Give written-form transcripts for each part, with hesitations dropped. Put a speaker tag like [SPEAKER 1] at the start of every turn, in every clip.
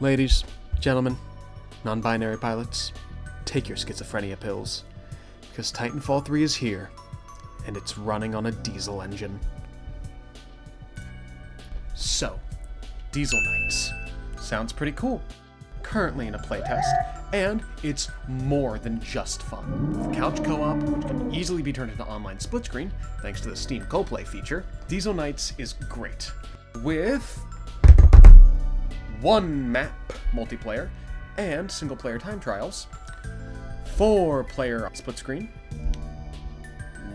[SPEAKER 1] Ladies, gentlemen, non-binary pilots, take your schizophrenia pills, because Titanfall 3 is here, and it's running on a diesel engine. So, Diesel Knights. Sounds pretty cool. Currently in a playtest, and it's more than just fun. With couch co-op, which can easily be turned into online split screen, thanks to the Steam co-play feature, Diesel Knights is great. With one map multiplayer and single-player time trials, 4-player split screen,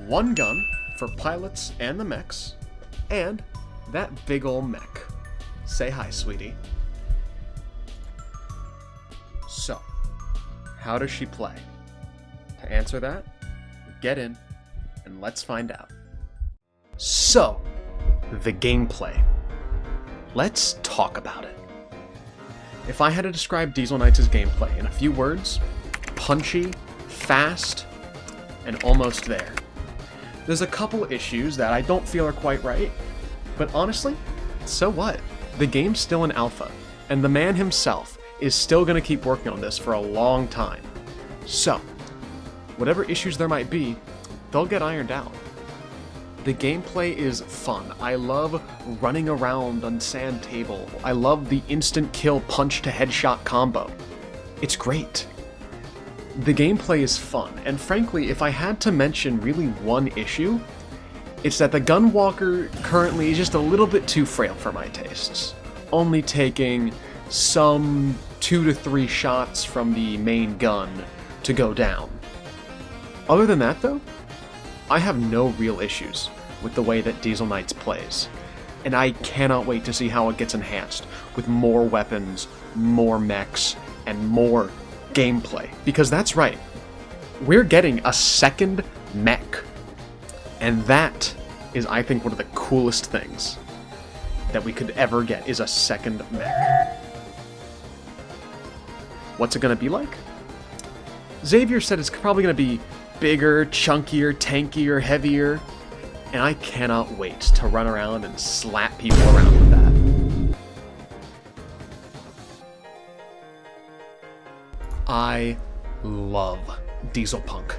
[SPEAKER 1] one gun for pilots and the mechs, and that big ol' mech. Say hi, sweetie. So, how does she play? To answer that, get in and let's find out. So, the gameplay. Let's talk about it. If I had to describe Diesel Knights' gameplay in a few words, punchy, fast, and almost there. There's a couple issues that I don't feel are quite right, but honestly, so what? The game's still in alpha, and the man himself is still going to keep working on this for a long time. So, whatever issues there might be, they'll get ironed out. The gameplay is fun. I love running around on sand table. I love the instant kill punch to headshot combo. It's great. The gameplay is fun, and frankly, if I had to mention really one issue, it's that the Gunwalker currently is just a little bit too frail for my tastes, only taking some 2 to 3 shots from the main gun to go down. Other than that though, I have no real issues with the way that Diesel Knights plays, and I cannot wait to see how it gets enhanced with more weapons, more mechs, and more gameplay. Because that's right, we're getting a second mech, and that is, I think, one of the coolest things that we could ever get, is a second mech. What's it gonna be like? Xavier said it's probably gonna be bigger, chunkier, tankier, heavier, and I cannot wait to run around and slap people around with that. I love Diesel Punk.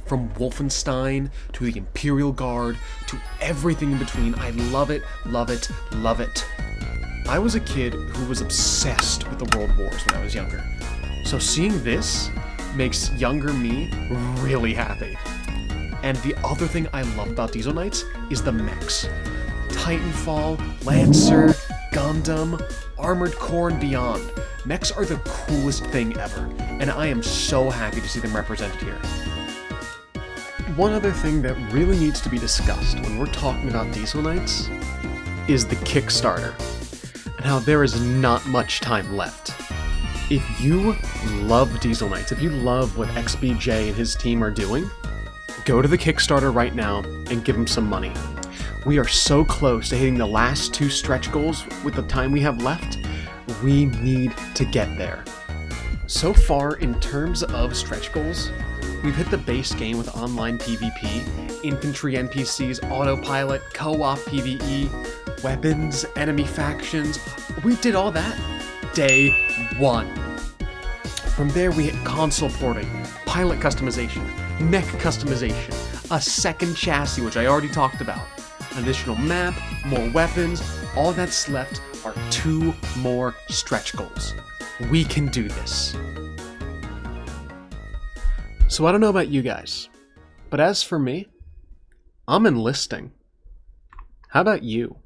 [SPEAKER 1] From Wolfenstein to the Imperial Guard to everything in between, I love it, love it, love it. I was a kid who was obsessed with the World Wars when I was younger, so seeing this makes younger me really happy. And the other thing I love about Diesel Knights is the mechs. Titanfall, Lancer, Gundam, Armored Core, and beyond. Mechs are the coolest thing ever, and I am so happy to see them represented here. One other thing that really needs to be discussed when we're talking about Diesel Knights is the Kickstarter, and how there is not much time left. If you love Diesel Knights, if you love what XBJ and his team are doing, go to the Kickstarter right now and give them some money. We are so close to hitting the last 2 stretch goals with the time we have left. We need to get there. So far, in terms of stretch goals, we've hit the base game with online PvP, infantry NPCs, autopilot, co-op PvE, weapons, enemy factions. We did all that day 1. From there we hit console porting, pilot customization, mech customization, a second chassis, which I already talked about, an additional map, more weapons. All that's left are 2 more stretch goals. We can do this. So I don't know about you guys, but as for me, I'm enlisting. How about you?